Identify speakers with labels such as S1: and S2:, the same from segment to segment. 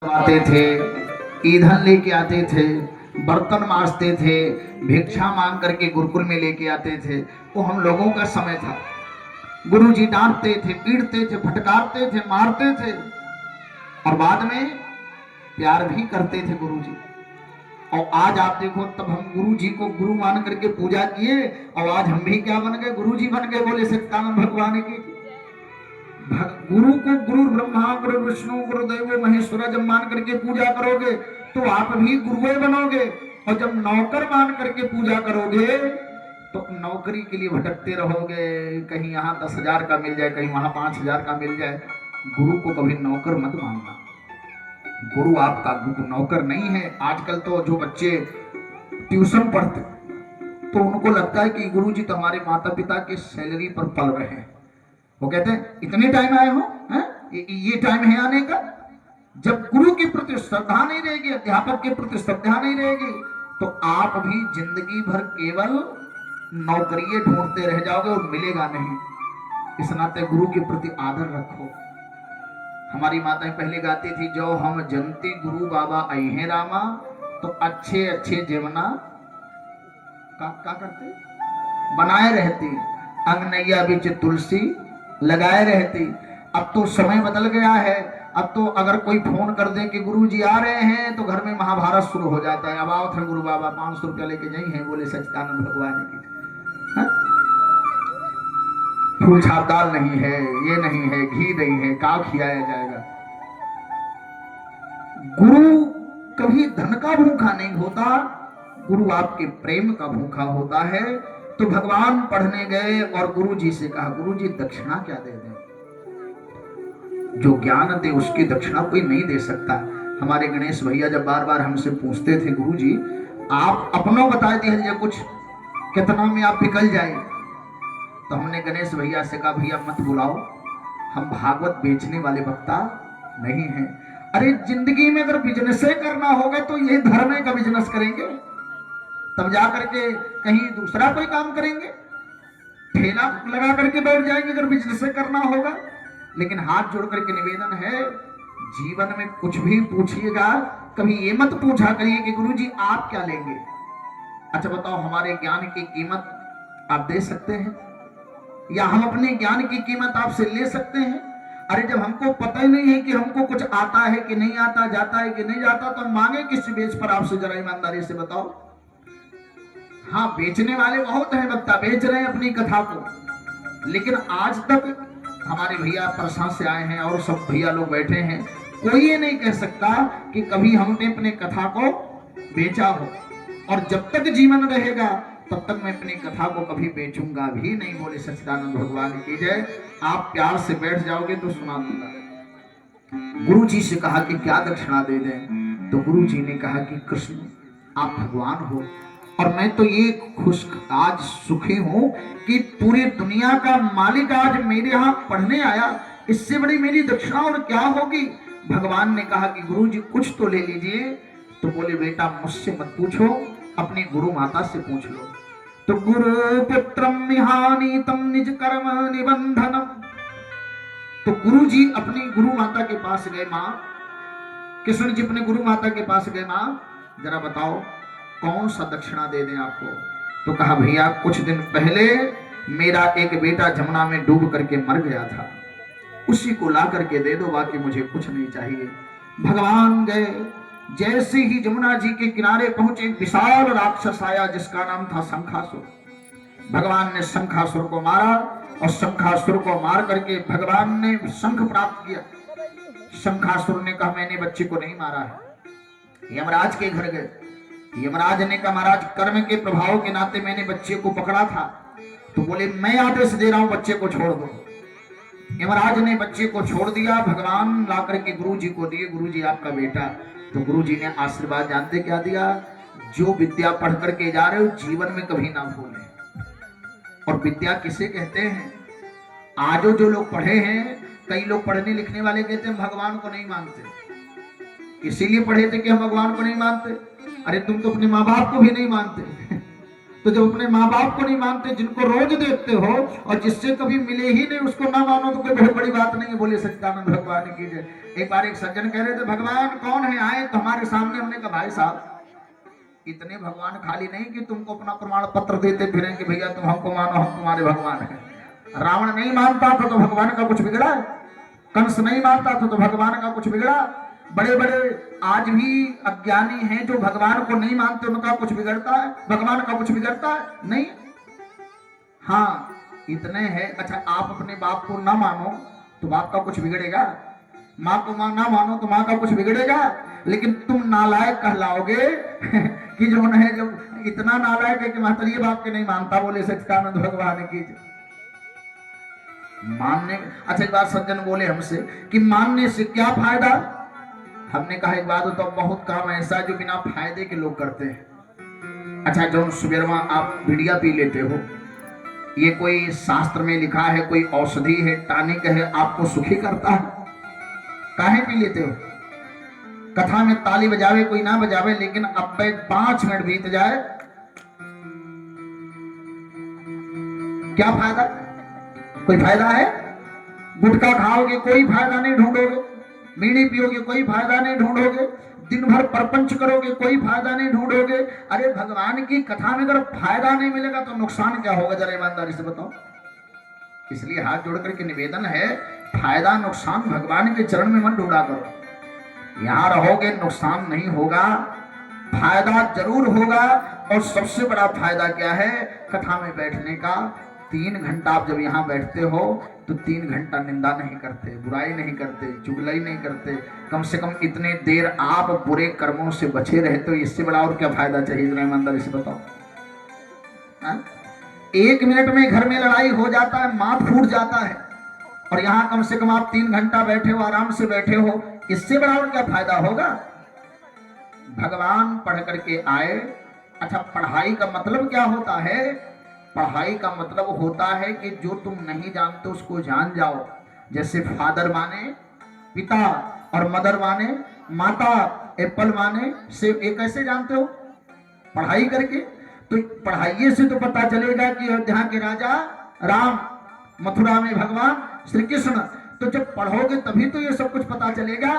S1: आते थे, ईंधन लेके आते थे, बर्तन मांजते थे, भिक्षा मांग करके गुरुकुल में लेके आते थे। वो हम लोगों का समय था। गुरुजी डांटते थे, पीटते थे, फटकारते थे, मारते थे और बाद में प्यार भी करते थे गुरुजी। और आज आप देखो, तब हम गुरुजी को गुरु मान करके पूजा किए और आज हम भी क्या बन गए, गुरुजी बन गए। बोले सच्चिदानंद भगवान की। गुरु को गुरु ब्रह्मा गुरु विष्णु गुरुदेव महेश्वर जब मान करके पूजा करोगे तो आप भी गुरुए बनोगे। और जब नौकर मान करके पूजा करोगे तो नौकरी के लिए भटकते रहोगे। कहीं यहाँ 10,000 का मिल जाए, कहीं वहां 5,000 का मिल जाए। गुरु को कभी नौकर मत मानना। गुरु आपका नौकर नहीं है। आजकल तो जो बच्चे ट्यूशन पढ़ते तो उनको लगता है कि गुरु जी तो हमारे माता पिता के सैलरी पर पल रहे हैं। वो कहते हैं इतने टाइम आए हो, ये टाइम है आने का। जब गुरु के प्रति श्रद्धा नहीं रहेगी, अध्यापक के प्रति श्रद्धा नहीं रहेगी, तो आप भी जिंदगी भर केवल नौकरी ढूंढते रह जाओगे और मिलेगा नहीं। इस नाते गुरु के प्रति आदर रखो। हमारी माताएं पहले गाती थी, जो हम जनती गुरु बाबा आई हैं रामा, तो अच्छे अच्छे जीवना का करते बनाए रहती, अंगनैया बीच तुलसी लगाए रहती। अब तो समय बदल गया है। अब तो अगर कोई फोन कर दे कि गुरुजी आ रहे हैं तो घर में महाभारत शुरू हो जाता है। अब आओ थे गुरु बाबा, 500 रुपया लेके नहीं है, बोले सच्चिदानंद भगवान की। फूल छाप दाल नहीं है, ये नहीं है, घी नहीं है, का खिलाया जाएगा। गुरु कभी धन का भूखा नहीं होता, गुरु आपके प्रेम का भूखा होता है। तो भगवान पढ़ने गए और गुरु जी से कहा, गुरु जी दक्षिणा क्या दे दें? जो ज्ञान दे उसकी दक्षिणा कोई नहीं दे सकता। हमारे गणेश भैया जब बार बार हमसे पूछते थे, गुरु जी आप अपनों बता दीजिए कुछ, कितना में आप निकल जाए। तो हमने गणेश भैया से कहा, भैया मत बुलाओ, हम भागवत बेचने वाले वक्ता नहीं हैं। अरे जिंदगी में अगर बिजनेस करना होगा तो ये धर्म का बिजनेस करेंगे, तब जा करके कहीं दूसरा कोई काम करेंगे। ठेला लगा करके बैठ जाएंगे अगर बिजनेस करना होगा। लेकिन हाथ जोड़ करके निवेदन है, जीवन में कुछ भी पूछिएगा, कभी ये मत पूछा करिए कि गुरुजी आप क्या लेंगे। अच्छा बताओ, हमारे ज्ञान की कीमत आप दे सकते हैं या हम अपने ज्ञान की कीमत आपसे ले सकते हैं? अरे जब हमको पता ही नहीं है कि हमको कुछ आता है कि नहीं आता, जाता है कि नहीं जाता, तो हम मांगे किस बेच पर आपसे? जरा ईमानदारी से बताओ। हाँ, बेचने वाले बहुत हैं, वक्ता बेच रहे हैं अपनी कथा को, लेकिन आज तक हमारे भैया प्रशासन से आए हैं और सब भैया लोग बैठे हैं, कोई ये नहीं कह सकता कि कभी हमने अपने कथा को बेचा हो। और जब तक जीवन रहेगा तब तक मैं अपनी कथा को कभी बेचूंगा भी नहीं। बोले सच्चिदानंद भगवान की जय। आप प्यार से बैठ जाओगे तो सुना दूंगा। गुरु जी से कहा कि क्या दक्षिणा दे दें? तो गुरु जी ने कहा कि कृष्ण आप भगवान हो और मैं तो ये खुश आज सुखी हूं कि पूरी दुनिया का मालिक आज मेरे यहाँ पढ़ने आया, इससे बड़ी मेरी दक्षिणा और क्या होगी? भगवान ने कहा कि गुरु जी कुछ तो ले लीजिए। तो बोले बेटा मुझसे मत पूछो, अपनी गुरु माता से पूछ लो। तो गुरु पुत्रम निहानीतम निज कर्म निबंधनम। तो गुरु जी अपनी गुरु माता के पास गए। माँ कृष्ण जी अपने गुरु माता के पास गए, माँ जरा बताओ कौन सा दक्षिणा दे दें आपको? तो कहा भैया कुछ दिन पहले मेरा एक बेटा जमुना में डूब करके मर गया था, उसी को ला करके दे दो, बाकी मुझे कुछ नहीं चाहिए। भगवान गए, जैसे ही जमुना जी के किनारे पहुंचे, विशाल राक्षस आया जिसका नाम था शंखासुर। भगवान ने शंखासुर को मारा और शंखासुर को मार करके भगवान ने शंख प्राप्त किया। शंखासुर ने कहा मैंने बच्चे को नहीं मारा है। यमराज के घर गए, यमराज ने कहा महाराज कर्म के प्रभाव के नाते मैंने बच्चे को पकड़ा था। तो बोले मैं आदेश दे रहा हूं बच्चे को छोड़ दो। यमराज ने बच्चे को छोड़ दिया। भगवान ला करके गुरु जी को दिए, गुरु जी आपका बेटा। तो गुरु जी ने आशीर्वाद जानते क्या दिया? जो विद्या पढ़ करके जा रहे हो जीवन में कभी ना भूलें। और विद्या किसे कहते हैं? आज जो लोग पढ़े हैं, कई लोग पढ़ने लिखने वाले कहते हैं भगवान को नहीं मानते। इसीलिए पढ़े थे कि हम भगवान को नहीं मानते। अरे तुम तो अपने माँ बाप को भी नहीं मानते तो जब अपने माँ बाप को नहीं मानते, जिनको रोज देखते हो और जिससे कभी मिले ही नहीं, उसको ना मानो तो कोई बहुत बड़ी बात नहीं है। बोले सच्चिदानंद भगवान की जय। एक बार एक सज्जन कह रहे थे, भगवान कौन है, आए तो हमारे सामने। हमने कहा भाई साहब, इतने भगवान खाली नहीं कि तुमको अपना प्रमाण पत्र देते फिरें कि भैया तुम हमको मानो, हम तुम्हारे भगवान हैं। रावण नहीं मानता था तो भगवान का कुछ बिगड़ा, कंस नहीं मानता था तो भगवान का कुछ बिगड़ा। बड़े बड़े आज भी अज्ञानी हैं जो भगवान को नहीं मानते, उनका कुछ बिगड़ता है? भगवान का कुछ बिगड़ता है? नहीं। हाँ इतने हैं। अच्छा, आप अपने बाप को ना मानो तो बाप का कुछ बिगड़ेगा, माँ को ना मानो तो माँ का कुछ बिगड़ेगा, लेकिन तुम नालायक कहलाओगे कि जो है, जब इतना नालायक है कि महतरिये बाप के नहीं मानता। बोले सच्चिदानंद भगवान की मानने। अच्छा, एक बार सज्जन बोले हमसे कि मानने से क्या फायदा। हमने कहा एक बात तो बहुत काम ऐसा जो बिना फायदे के लोग करते हैं। अच्छा, जो सुबेरवा आप बीड़िया पी लेते हो, ये कोई शास्त्र में लिखा है, कोई औषधि है, टॉनिक है, आपको सुखी करता है? काहे पी लेते हो? कथा में ताली बजावे कोई ना बजावे, लेकिन अब 5 मिनट बीत जाए क्या फायदा? कोई फायदा है? गुटखा खाओगे कोई फायदा नहीं ढूंढोगे, बीड़ी पियोगे कोई फायदा नहीं ढूंढोगे, दिन भर परपंच करोगे कोई फायदा नहीं ढूंढोगे। अरे भगवान की कथा में अगर फायदा नहीं मिलेगा तो नुकसान क्या होगा, जरा ईमानदारी से बताओ। इसलिए हाथ जोड़ करके निवेदन है, फायदा नुकसान भगवान के चरण में मत ढूंढा करो। यहां रहोगे नुकसान नहीं होगा, फायदा जरूर होगा। और सबसे बड़ा फायदा क्या है? कथा में बैठने का। 3 घंटा आप जब यहाँ बैठते हो तो 3 घंटा निंदा नहीं करते, बुराई नहीं करते, चुगलाई नहीं करते। कम से कम इतने देर आप बुरे कर्मों से बचे रहते हो, इससे बड़ा और क्या फायदा चाहिए? जरा ईमानदारी से बताओ। 1 मिनट में घर में लड़ाई हो जाता है, माथ फूट जाता है, और यहाँ कम से कम आप 3 घंटा बैठे हो, आराम से बैठे हो, इससे बड़ा और क्या फायदा होगा? भगवान पढ़ करके आए। अच्छा, पढ़ाई का मतलब क्या होता है? पढ़ाई का मतलब होता है कि जो तुम नहीं जानते उसको जान जाओ। जैसे फादर माने पिता और मदर माने माता, एप्पल माने सेब, ये कैसे जानते हो? पढ़ाई करके। तो पढ़ाइए से तो पता चलेगा कि अयोध्या के राजा राम, मथुरा में भगवान श्री कृष्ण। तो जब पढ़ोगे तभी तो ये सब कुछ पता चलेगा।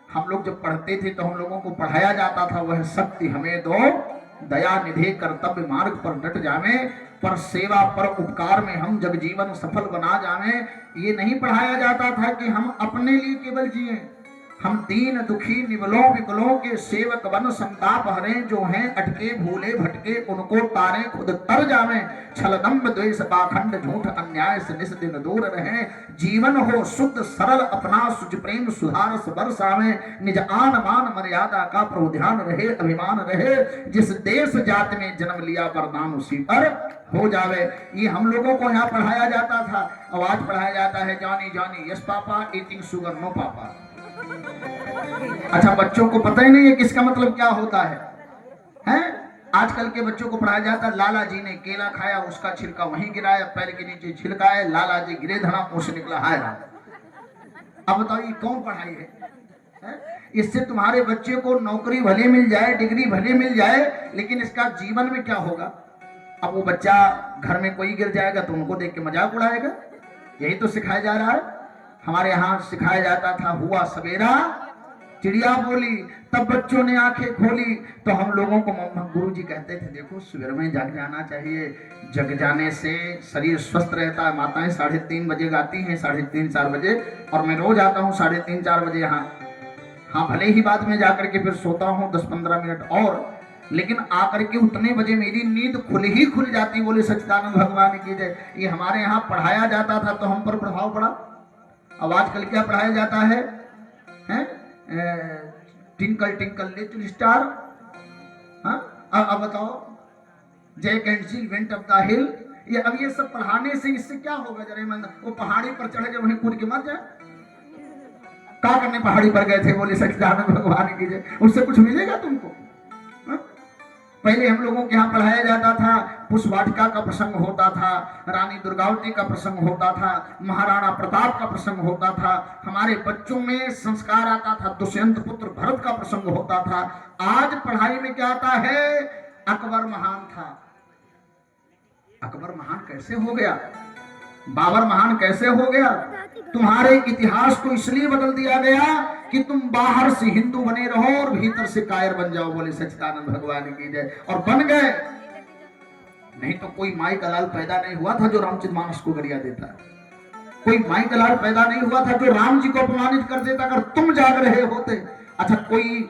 S1: हम लोग जब पढ़ते थे तो हम लोगों को पढ़ाया जाता था, वह शक्ति हमें दो, दया निधे कर्तव्य मार्ग पर डट जावे, पर सेवा पर उपकार में हम जग जीवन सफल बना जावे। ये नहीं पढ़ाया जाता था कि हम अपने लिए केवल जिए। हम दीन दुखी निबलों विकलों के सेवक बन संताप हरे, जो हैं अटके भूले भटके उनको तारे खुद तर जावे। छलदम्ब द्वेष पाखंड झूठ अन्याय से निस दिन दूर रहे, जीवन हो शुद्ध सरल अपना सुज प्रेम सुधारस बरसावे। निज आन मान मर्यादा का प्रभु ध्यान रहे, अभिमान रहे, जिस देश जाति में जन्म लिया वरदान उसी पर हो जावे। ये हम लोगों को यहाँ पढ़ाया जाता था। और आज पढ़ाया जाता है Johnny Johnny yes papa, eating sugar no papa. अच्छा, बच्चों को पता ही नहीं है कि इसका मतलब क्या होता है, हैं? आजकल के बच्चों को पढ़ाया जाता है, लाला जी ने केला खाया, उसका छिलका वहीं गिराया, पैर के नीचे छिलकाया, लाला जी गिरे, धड़ा मुंह से निकला हाय राम। अब बताओ ये कौन पढ़ाई है? इससे तुम्हारे बच्चे को नौकरी भले मिल जाए, डिग्री भले मिल जाए, लेकिन इसका जीवन में क्या होगा? अब वो बच्चा घर में कोई गिर जाएगा तो उनको देख के मजाक उड़ाएगा। यही तो सिखाया जा रहा है। हमारे यहाँ सिखाया जाता था, हुआ सवेरा चिड़िया बोली, तब बच्चों ने आंखें खोली। तो हम लोगों को गुरु जी कहते थे, देखो सवेर में जग जाना चाहिए, जग जाने से शरीर स्वस्थ रहता है। माताएं 3:30 बजे गाती हैं, 3:30-4 बजे, और मैं रोज आता हूँ 3:30-4 बजे यहाँ। हाँ, भले ही बाद में जाकर के फिर सोता हूँ 10-15 मिनट और, लेकिन आकर के उतने बजे मेरी नींद खुल जाती। बोले सच्चिदानंद भगवान की जय। ये हमारे यहाँ पढ़ाया जाता था तो हम पर प्रभाव पड़ा। अब आजकल क्या पढ़ाया जाता है, हैं? Tinkle tinkle little star. अब बताओ, जय कैंसिल वेंट अप द हिल। ये अब ये सब पढ़ाने से इससे क्या होगा? जरा मन, वो पहाड़ी पर चढ़ के वहीं कूद के मर जाए। क्या करने पहाड़ी पर गए थे? बोले सच्चिदानंद भगवान की जय। उससे कुछ मिलेगा तुमको? पहले हम लोगों के यहाँ पढ़ाया जाता था, पुष्पवाटिका का प्रसंग होता था, रानी दुर्गावती का प्रसंग होता था, महाराणा प्रताप का प्रसंग होता था। हमारे बच्चों में संस्कार आता था, दुष्यंत पुत्र भरत का प्रसंग होता था। आज पढ़ाई में क्या आता है? अकबर महान था, अकबर महान कैसे हो गया, बाबर महान कैसे हो गया? तुम्हारे इतिहास को इसलिए बदल दिया गया कि तुम बाहर से हिंदू बने रहो और भीतर से कायर बन जाओ। बोले सच्चिदानंद भगवान की जय। और बन गए। नहीं तो कोई माई का लाल पैदा नहीं हुआ था जो रामचरितमानस को गरिया देता। कोई माई का लाल पैदा नहीं हुआ था जो राम जी को अपमानित कर देता अगर तुम जाग रहे होते। अच्छा, कोई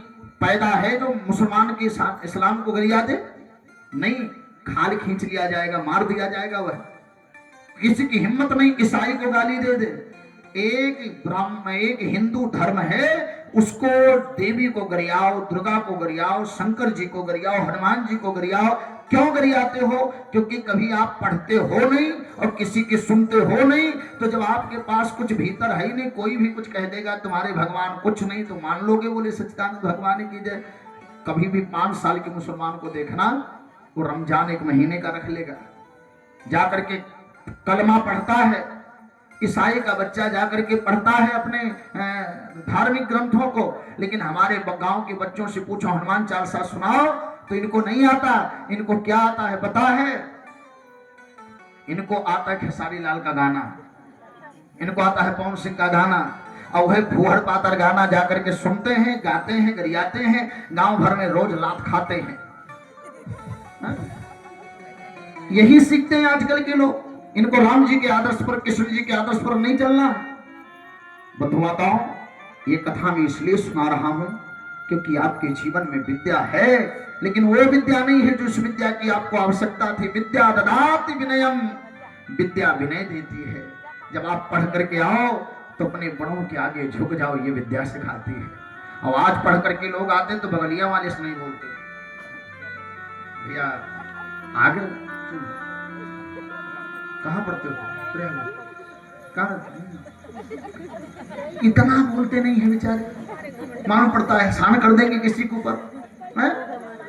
S1: पैदा है जो मुसलमान के इस्लाम को गरिया दे? नहीं, खाल खींच लिया जाएगा, मार दिया जाएगा। वह किसी की हिम्मत नहीं ईसाई को गाली दे दे। एक ब्राह्मण, एक हिंदू धर्म है, उसको देवी को गरियाओ, दुर्गा को गरियाओ, शंकर जी को गरियाओ, हनुमान जी को गरियाओ। क्यों गरियाते हो? क्योंकि कभी आप पढ़ते हो नहीं और किसी की सुनते हो नहीं, तो जब आपके पास कुछ भीतर है ही नहीं, कोई भी कुछ कह देगा तुम्हारे भगवान कुछ नहीं, तो मान लोगे। बोले सच्चिदानंद भगवान की जय। कभी भी 5 साल के मुसलमान को देखना, वो रमजान 1 महीने का रख लेगा, जाकर के कलमा पढ़ता है। ईसाई का बच्चा जाकर के पढ़ता है अपने धार्मिक ग्रंथों को। लेकिन हमारे गांव के बच्चों से पूछो हनुमान चालीसा सुनाओ तो इनको नहीं आता। इनको क्या आता है पता है? इनको आता है खेसारी लाल का गाना, इनको आता है पवन सिंह का गाना, और वह फूहड़ पातर गाना जाकर के सुनते हैं, गाते हैं, गरियाते हैं, गांव भर में रोज लात खाते हैं। यही सीखते हैं आजकल के लोग। इनको राम जी के आदर्श पर, कृष्ण जी के आदर्श पर नहीं चलना। बंधुमाताओं, ये कथा मैं इसलिए सुना रहा हूं क्योंकि आपके जीवन में विद्या है, लेकिन वो विद्या नहीं है जिस विद्या की आपको आवश्यकता थी। विद्या ददाति विनयम, विद्या विनय देती है। जब आप पढ़ करके आओ तो अपने बड़ों के आगे झुक जाओ, ये विद्या सिखाती है। और आज पढ़ करके लोग आते तो बगलिया वाले से नहीं बोलते, भैया आगे कहाँ पढ़ते हो, इतना बोलते नहीं है बेचारे। मालूम पड़ता है एहसान कर देंगे किसी के ऊपर।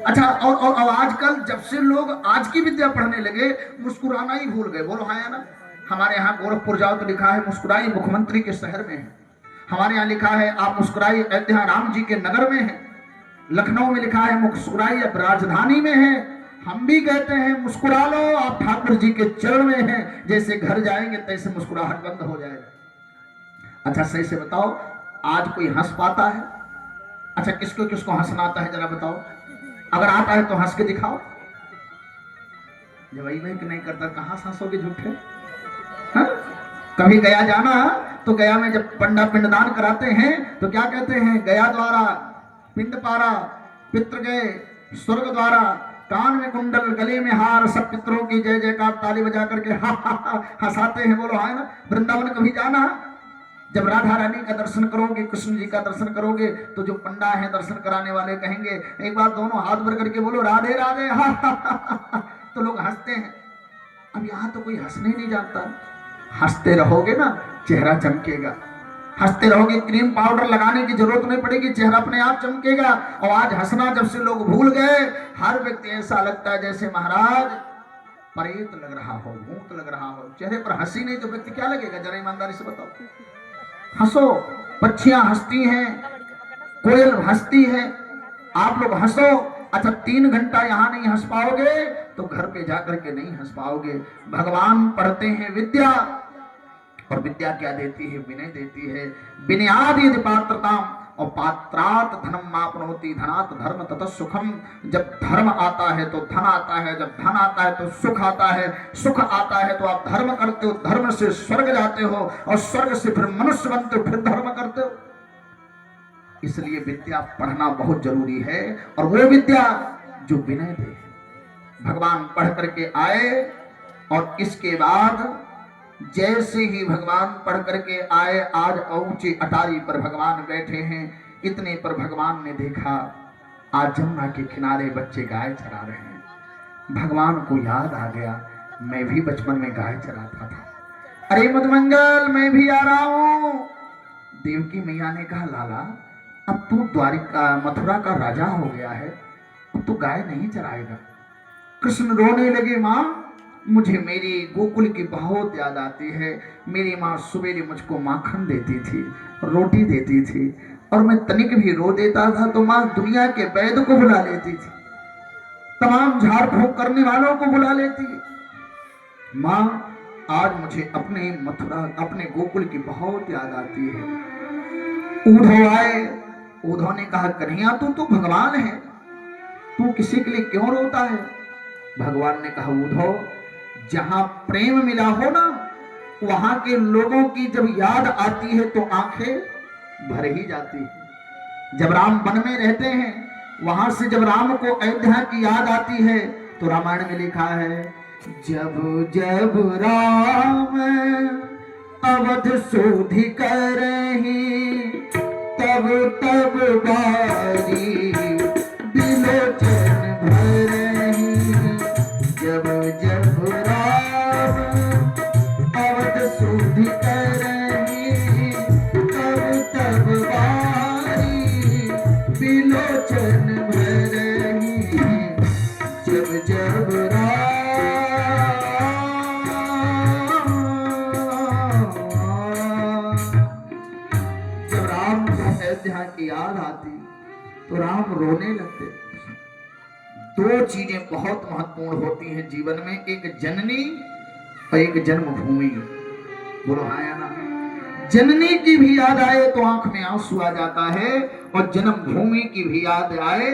S1: अच्छा, और आजकल जब से लोग आज की विद्या पढ़ने लगे, मुस्कुराना ही भूल गए। बोलो हाँ या ना? हमारे यहाँ गोरखपुर जाओ तो लिखा है मुस्कुराई मुख्यमंत्री के शहर में है। हमारे यहाँ लिखा है आप मुस्कुराई अयोध्या राम जी के नगर में है। लखनऊ में लिखा है मुस्कुराई अब राजधानी में है। हम भी कहते हैं मुस्कुरा लो, आप ठाकुर जी के चरण में हैं। जैसे घर जाएंगे तैसे मुस्कुराहट बंद हो जाएगा। अच्छा, सही से बताओ, आज कोई हंस पाता है? अच्छा, किसको किसको हंसना आता है जरा बताओ? अगर आता है तो हंस के दिखाओ। जब वही नहीं करता कहां हंसोगे झूठे? कभी गया जाना तो गया में जब पंडा पिंडदान कराते हैं तो क्या कहते हैं? गया द्वारा पिंड पारा, पितृ गए स्वर्ग द्वारा, कान में कुंडल गले में हार, सब पितरों की जय जयकार ताली बजा करके हंसाते हैं। बोलो है ना? वृंदावन कभी जाना, जब राधा रानी का दर्शन करोगे, कृष्ण जी का दर्शन करोगे, तो जो पंडा है दर्शन कराने वाले कहेंगे एक बार दोनों हाथ भर करके बोलो राधे राधे, तो लोग हंसते हैं। अब यहाँ तो कोई हंसने नहीं जानता। हंसते रहोगे ना, चेहरा चमकेगा। हंसते रहोगे, क्रीम पाउडर लगाने की जरूरत नहीं पड़ेगी, चेहरा अपने आप चमकेगा। और आज हंसना जब से लोग भूल गए, हर व्यक्ति ऐसा लगता है जैसे महाराज प्रेत लग रहा हो, भूत लग रहा हो। चेहरे पर हंसी नहीं तो व्यक्ति क्या लगेगा? जरा ईमानदारी से बताओ। हंसो, पक्षियां हंसती हैं, कोयल हंसती है, आप लोग हंसो। अच्छा, 3 घंटा यहाँ नहीं हंस पाओगे तो घर पे जाकर के नहीं हंस पाओगे। भगवान पढ़ते हैं विद्या, और विद्या क्या देती है? विनय देती है। विनयाद यदि पात्रताम, और पात्रात धनम मापनोति, धनात धर्म ततः सुखम। जब धर्म आता है तो धन आता है, जब धन आता है तो सुख आता है, सुख आता है तो आप धर्म करते हो, धर्म से स्वर्ग जाते हो, और स्वर्ग से फिर मनुष्य बनते हो, फिर धर्म करते हो। इसलिए विद्या पढ़ना बहुत जरूरी है, और वो विद्या जो विनय दे। भगवान पढ़ करके आए, और इसके बाद जैसे ही भगवान पढ़ करके आए, आज ऊंची अटारी पर भगवान बैठे हैं। इतने पर भगवान ने देखा आज जमुना के किनारे बच्चे गाय चरा रहे हैं। भगवान को याद आ गया, मैं भी बचपन में गाय चराता था। अरे मधुमंगल, मैं भी आ रहा हूं। देवकी मैया ने कहा लाला, अब तू द्वारिका मथुरा का राजा हो गया है, अब तू गाय नहीं चराएगा। कृष्ण रोने लगे, मां मुझे मेरी गोकुल की बहुत याद आती है। मेरी माँ सुबेरे मुझको माखन देती थी, रोटी देती थी, और मैं तनिक भी रो देता था तो माँ दुनिया के वैद्य को बुला लेती थी, तमाम झाड़ फूंक करने वालों को बुला लेती। माँ आज मुझे अपने मथुरा अपने गोकुल की बहुत याद आती है। उद्धव आए। उद्धव ने कहा कन्हैया तू भगवान है, तू किसी के लिए क्यों रोता है? भगवान ने कहा उद्धव, जहां प्रेम मिला हो ना, वहां के लोगों की जब याद आती है तो आंखें भर ही जाती है। जब राम वन में रहते हैं, वहां से जब राम को अयोध्या की याद आती है तो रामायण में लिखा है, जब जब राम अवध सोधि करहि, तब तब बारी बिलोचन भरहि। जब जब राम अवध सोधि करहि, तब तब बारी बिलोचन भरहि। जब जब अयोध्या की याद आती तो राम रोने लगते। दो चीजें बहुत महत्वपूर्ण होती हैं जीवन में, एक जननी और एक जन्मभूमि। बोलो हाँ या ना? जननी की भी याद आए तो आंख में आंसू आ जाता है, और जन्मभूमि की भी याद आए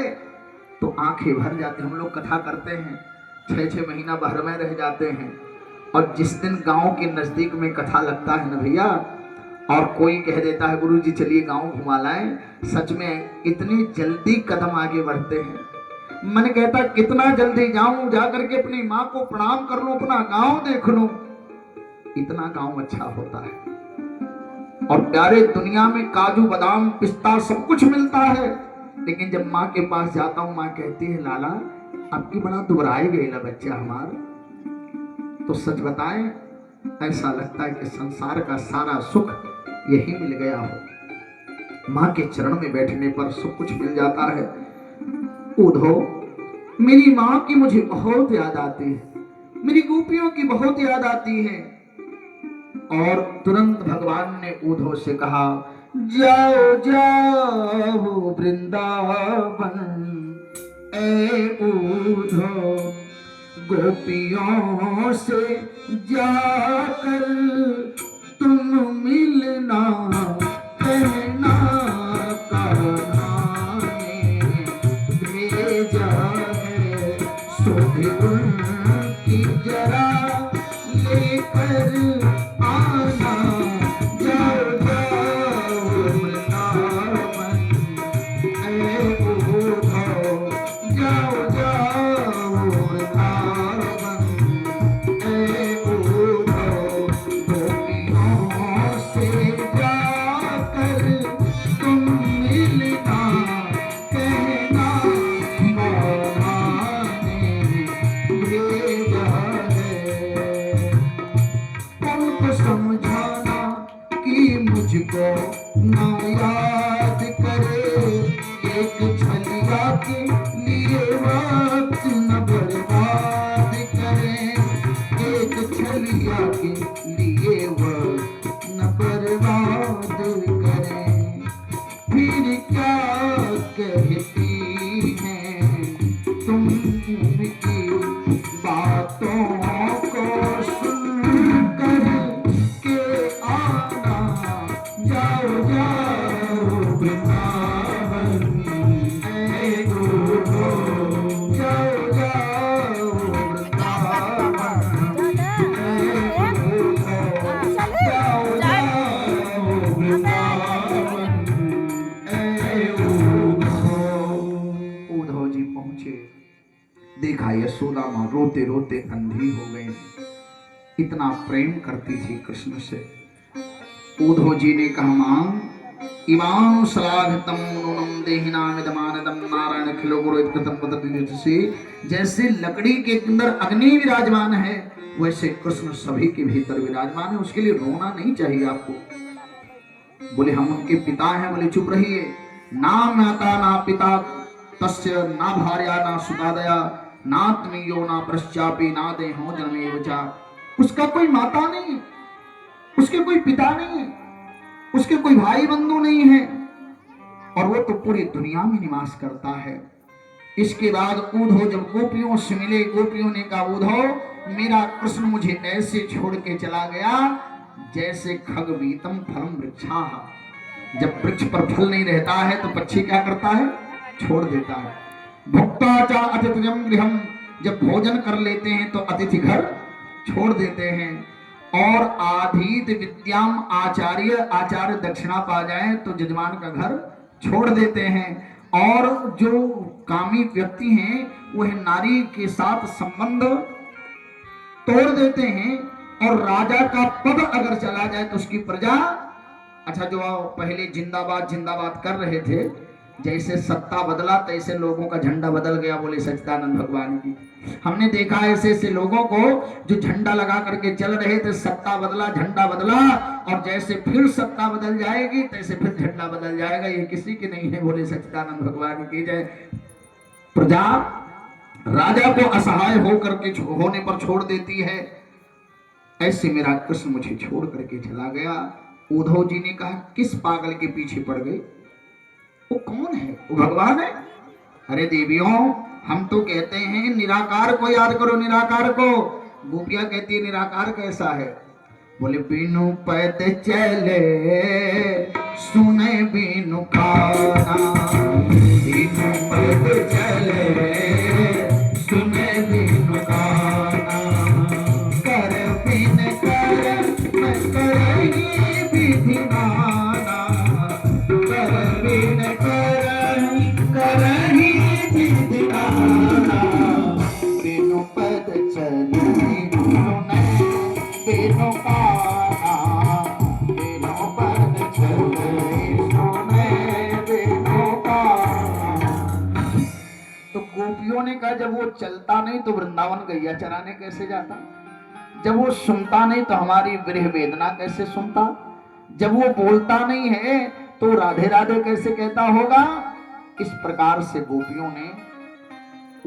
S1: तो आंखें भर जाती। हम लोग कथा करते हैं, 6-6 महीना बाहर में रह जाते हैं, और जिस दिन गांव के नजदीक में कथा लगता है ना भैया, और कोई कह देता है गुरु जी चलिए गांव घुमा लाएं, सच में इतनी जल्दी कदम आगे बढ़ते हैं। मन कहता कितना जल्दी जाऊं, जाकर के अपनी माँ को प्रणाम कर लूं, अपना गांव देख लूं, इतना गांव अच्छा होता है। और प्यारे दुनिया में काजू बादाम पिस्ता सब कुछ मिलता है, लेकिन जब माँ के पास जाता हूं, माँ कहती है लाला आपकी बड़ा दुबराए गए बच्चा हमारा, तो सच बताएं ऐसा लगता है कि संसार का सारा सुख यही मिल गया हो। माँ के चरण में बैठने पर सब कुछ मिल जाता है। उद्धव मेरी माँ की मुझे बहुत याद आती है, मेरी गोपियों की बहुत याद आती है। और तुरंत भगवान ने उद्धव से कहा जाओ जाओ वृंदावन ए उद्धव, गोपियों से जाकर तुम मिलना कहना, कान्हा ने भेजा है सुधि उनकी जरा लेकर आना। जाओ जाओ वृंदावन ए उद्धव, जाओ जाओ वृंदावन ए उद्धव, गोपियों से जाकर तुम मिलना कहना, कान्हा ने भेजा है। उनको समझाना कि मुझको ना याद करे, एक छलिया के लिए वक्त न बर्बाद करे, एक छलिया के लिए वक्त न बर्बाद करे। फिर क्या कहती हैं तुम उनकी बातों को सुन कर के आना। जाओ जाओ वृंदावन ए उद्धव, जाओ जाओ वृंदावन ए उद्धव, जाओ जाओ वृंदावन ए उद्धव। उद्धव जी पहुंचे, देखा यशोदा मां रोते रोते अंधी हो गई, इतना प्रेम करती थी कृष्ण से। उद्धव जी ने कहा मां इमां सलाघतम नूनम देहिनामिदमानदम नारायण खिलो गुरु इत्कृतम पतति से, जैसे लकड़ी के अंदर अग्नि विराजमान है वैसे कृष्ण सभी के भीतर विराजमान है, उसके लिए रोना नहीं चाहिए आपको। बोले हम उनके पिता हैं, बोले चुप रहिए, ना माता ना पिता तस्य, ना भार्या ना सुतादया, नात्मीयो ना पश्चापि ना देहो जन्मे बचा। उसका कोई माता नहीं, उसके कोई पिता नहीं है, उसके कोई भाई बंधु नहीं है, और वो तो पूरी दुनिया में निवास करता है। इसके बाद उद्धव जब गोपियों से मिले, गोपियों ने कहा उद्धव मेरा कृष्ण मुझे ऐसे छोड़ के चला गया जैसे खगवीतम फलम वृक्षा। जब वृक्ष पर फल नहीं रहता है तो पक्षी क्या करता है, छोड़ देता है। भुक्ता चा अतिथियम गृहम, जब भोजन कर लेते हैं तो अतिथि घर छोड़ देते हैं। और आधीत विद्याम आचार्य, आचार्य दक्षिणा पा जाए तो जजमान का घर छोड़ देते हैं। और जो कामी व्यक्ति हैं वह नारी के साथ संबंध तोड़ देते हैं। और राजा का पद अगर चला जाए तो उसकी प्रजा, अच्छा जो पहले जिंदाबाद जिंदाबाद कर रहे थे, जैसे सत्ता बदला तैसे लोगों का झंडा बदल गया, बोले सच्चिदानंद भगवान की। हमने देखा ऐसे ऐसे लोगों को जो झंडा लगा करके चल रहे थे, सत्ता बदला झंडा बदला, और जैसे फिर सत्ता बदल जाएगी तैसे फिर झंडा बदल जाएगा। ये किसी की नहीं है, बोले सच्चिदानंद भगवान की जय। प्रजा राजा को असहाय होकर के होने पर छोड़ देती है। ऐसे मेरा कृष्ण मुझे छोड़ करके चला गया। उद्धव जी ने कहा किस पागल के पीछे पड़ गए, वो कौन है, वो भगवान है। अरे देवियों हम तो कहते हैं निराकार को याद करो, निराकार को। गोपिया कहती है निराकार कैसा है, बोले बिनु पद चले सुने बिनु खाना, बिनु पद चले सुने बिनु खाना, कर बिन कर मैं करही विधि नाना, कर बिन करही विधि नाना, बिनु पद चले सुने बिनु खाना, बिनु पद चले सुने बिनु खाना। तो गोपियों ने कहा जब वो चलता नहीं तो वृंदावन गैया चराने कैसे जाता, जब वो सुनता नहीं तो हमारी विरह वेदना कैसे सुनता, जब वो बोलता नहीं है तो राधे राधे कैसे कहता होगा। इस प्रकार से गोपियों ने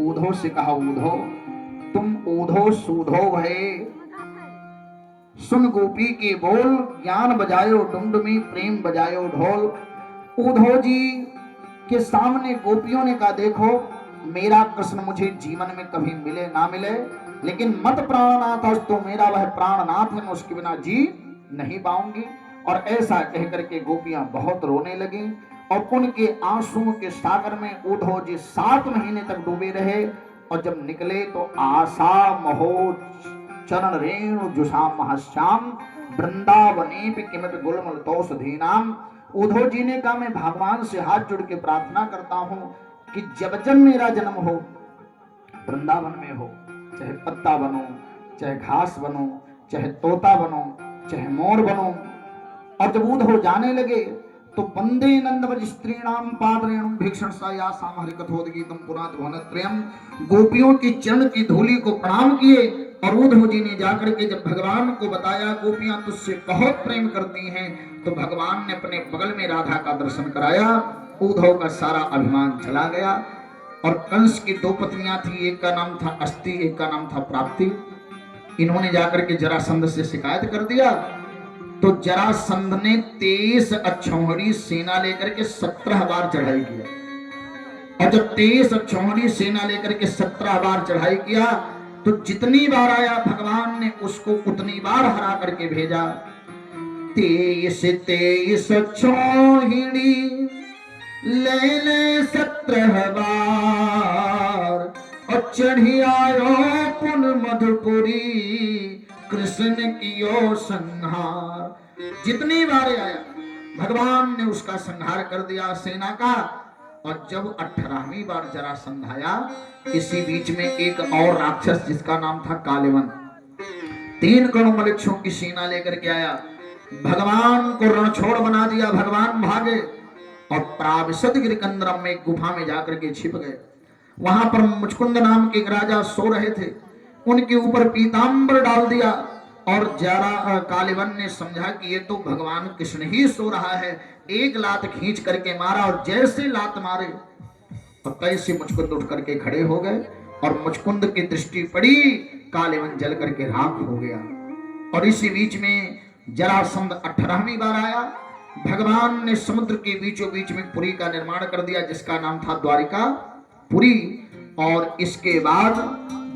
S1: उद्धव से कहा उद्धव तुम उद्धव सूधो भये, सुन गोपी के बोल, ज्ञान बजायो डुमडुमी प्रेम बजायो ढोल। उद्धव जी के सामने गोपियों ने कहा देखो मेरा कृष्ण मुझे जीवन में कभी मिले ना मिले, लेकिन मत प्राणनाथ तो मेरा वह प्राणनाथ है, मैं उसके बिना जी नहीं पाऊंगी। और ऐसा कहकर के गोपियां बहुत रोने लगी और उनके आंसुओं के सागर में उद्धव जी 7 महीने तक डूबे रहे। और जब निकले तो आशा महो चरण रेणु जुषाम महश्याम वृंदावने किमत गुलमल तौषधीनाम। उद्धव जी ने कहा मैं भगवान से हाथ जोड़ के प्रार्थना करता हूँ कि जब जब मेरा जन्म हो वृंदावन में हो, चाहे पत्ता बनो, चाहे घास बनो, चाहे तोता बनो, चाहे मोर बनो। और जब उद्धव जाने लगे तो वंदे नंदवज स्त्रीणाम पादरेणुम भीक्षण साया सामहरिकथोदगीतम पुरात भवनत्रयम्। गोपियों की चरण की धूलि को प्रणाम किए और उद्धव जी ने जाकर के जब भगवान को बताया गोपियां तुझसे बहुत प्रेम करती हैं, तो भगवान ने अपने बगल में राधा का दर्शन कराया। उद्धव का सारा अभिमान चला गया। और कंस की 2 पत्नियां थी, एक का नाम था अस्ति, एक का नाम था प्राप्ति। इन्होंने जाकर के जरासंध से शिकायत कर दिया तो जरासंध ने 23 अक्षौहिणी सेना लेकर के 17 बार चढ़ाई किया। और जब 23 अक्षौहिणी सेना लेकर के 17 बार चढ़ाई किया तो जितनी बार आया भगवान ने उसको उतनी बार हरा करके भेजा। 23 अक्षौहिणी ले ले 17 बार और चढ़ी आयो पुन मधुपुरी कृष्ण कियो संहार। जितनी बार आया भगवान ने उसका संहार कर दिया सेना का। और जब 18वीं बार जरासंध आया, इसी बीच में एक और राक्षस जिसका नाम था कालेवन 3 करोड़ मलिक्षों की सेना लेकर के आया, भगवान को रणछोड़ बना दिया। भगवान भागे और प्राविशद गिरिकंदरम में गुफा में जाकर के छिप गए। वहां पर मुचकुंद नाम के एक राजा सो रहे थे, उनके ऊपर पीतांबर डाल दिया। और जरा कालेवन ने समझा कि ये तो भगवान कृष्ण ही सो रहा है, एक लात खींच करके मारा और जैसे लात मारे और कैसे मुचकुंद उठ करके खड़े हो गए और मुचकुंद की दृष्टि पड़ी, कालेवन जल करके राख हो गया। और इसी बीच में जरासंध 18वीं बार आया। भगवान ने समुद्र के बीचों बीच में पुरी का निर्माण कर दिया जिसका नाम था द्वारिका। पूरी। और इसके बाद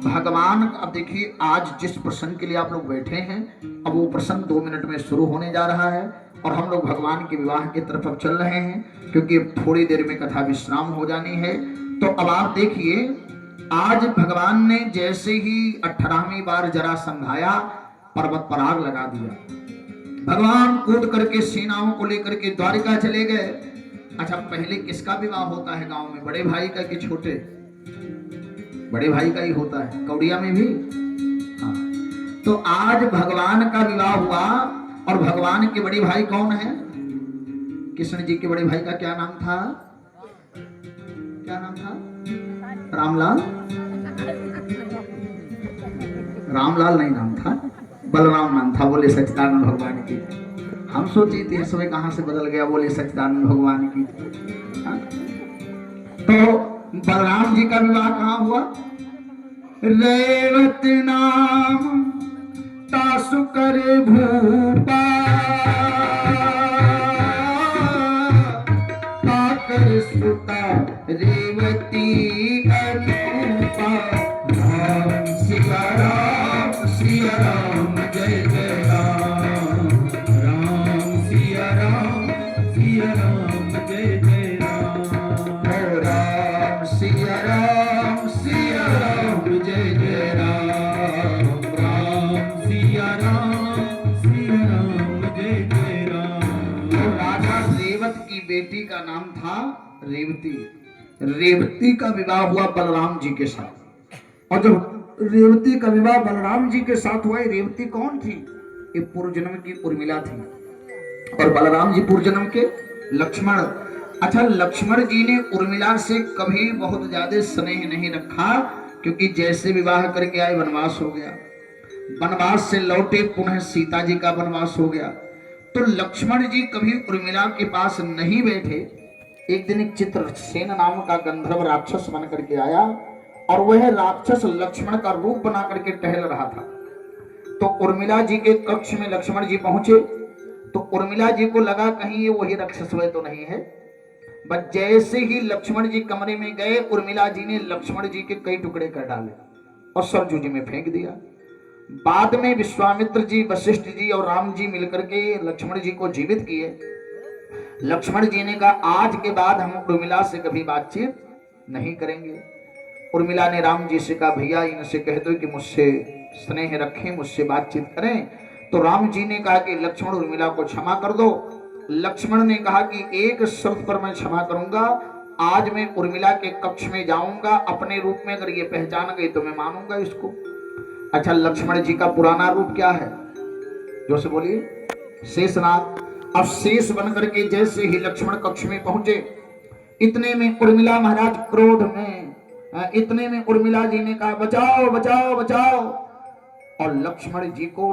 S1: भगवान, अब देखिए आज जिस प्रसंग के लिए आप लोग बैठे हैं, अब वो प्रसंग 2 मिनट में शुरू होने जा रहा है और हम लोग भगवान के विवाह की तरफ अब चल रहे हैं, क्योंकि अब थोड़ी देर में कथा विश्राम हो जानी है। तो अब आप देखिए, आज भगवान ने जैसे ही 18वीं बार जरा समझाया, पर्वत पर आग लगा दिया। भगवान कूद करके सेनाओं को लेकर के द्वारिका चले गए। अच्छा, पहले किसका विवाह होता है गांव में, बड़े भाई का कि छोटे? बड़े भाई का ही होता है, कौड़िया में भी। हाँ, तो आज भगवान का विवाह हुआ। और भगवान के बड़े भाई कौन है? कृष्ण जी के बड़े भाई का क्या नाम था? क्या नाम था? रामलाल? रामलाल नहीं नाम था, बलराम नाम था। बोले सच्चिदानंद भगवान की। हम सोचे थे समय कहां से बदल गया, बोले सच्चिदानंद भगवान की। हाँ? तो बलराम जी का विवाह कहाँ हुआ? रेवत नाम तासु करे भूपा, ताकर सुता रेवती अनुपा। राम सिया राम सिया राम जय जय राम, राम सिया राम जय जय राम, राम सिया राम जय जय राम, राम सिया राम जय जय राम। तो राजा रेवत की बेटी का नाम था रेवती। रेवती का विवाह हुआ बलराम जी के साथ। और जब रेवती का विवाह बलराम जी के साथ हुआ, रेवती कौन थी? ये पूर्व जन्म की उर्मिला थी और बलराम जी पूर्व जन्म के लक्ष्मण। अच्छा, लक्ष्मण जी ने उर्मिला से कभी बहुत ज्यादा स्नेह नहीं रखा, क्योंकि जैसे विवाह करके आए वनवास हो गया, वनवास से लौटे पुनः सीता जी का वनवास हो गया। तो लक्ष्मण जी कभी उर्मिला के पास नहीं बैठे। एक दिन एक चित्रसेन नाम का गंधर्व राक्षस बन करके आया और वह राक्षस लक्ष्मण का रूप बना करके टहल रहा था। तो उर्मिला जी के कक्ष में लक्ष्मण जी पहुंचे तो उर्मिला जी को लगा कहीं ये वही राक्षस वह तो नहीं है। बस जैसे ही लक्ष्मण जी कमरे में गए, उर्मिला जी ने लक्ष्मण जी के कई टुकड़े कर डाले और सरजू जी में फेंक दिया। बाद में विश्वामित्र जी, वशिष्ठ जी और राम जी मिलकर के लक्ष्मण जी को जीवित किए। लक्ष्मण जी ने कहा आज के बाद हम उर्मिला से कभी बातचीत नहीं करेंगे। उर्मिला ने राम जी से कहा भैया इनसे कह दो कि मुझसे स्नेह रखें, मुझसे बातचीत करें। तो राम जी ने कहा कि लक्ष्मण उर्मिला को क्षमा कर दो। लक्ष्मण ने कहा कि एक शर्त पर मैं क्षमा करूंगा, आज मैं उर्मिला के कक्ष में जाऊंगा, अपने रूप में अगर ये पहचान गई तो मैं मानूंगा इसको। अच्छा, लक्ष्मण जी का पुराना रूप क्या है? जो से बोलिए, शेषनाग। अब शेष बन करके जैसे ही लक्ष्मण कक्ष में पहुंचे, इतने में उर्मिला महाराज क्रोध में, इतने में उर्मिला जी ने कहा बचाओ बचाओ बचाओ। और लक्ष्मण जी को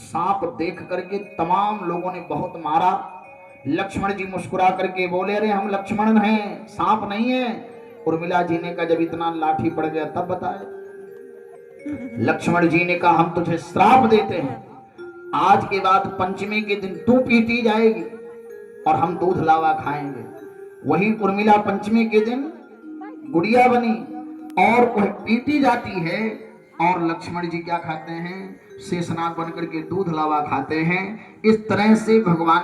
S1: सांप देख करके तमाम लोगों ने बहुत मारा। लक्ष्मण जी मुस्कुरा करके बोले अरे हम लक्ष्मण हैं, सांप नहीं है। उर्मिला जी ने कहा जब इतना लाठी पड़ गया तब बताए। लक्ष्मण जी ने कहा हम तुझे श्राप देते हैं, आज के बाद पंचमी के दिन तू पीटी जाएगी और हम दूध लावा खाएंगे। वही उर्मिला पंचमी के दिन गुड़िया बनी और वह पीटी जाती है और लक्ष्मण जी क्या खाते हैं? शेषनाग बनकर के दूध लावा खाते हैं। इस तरह से भगवान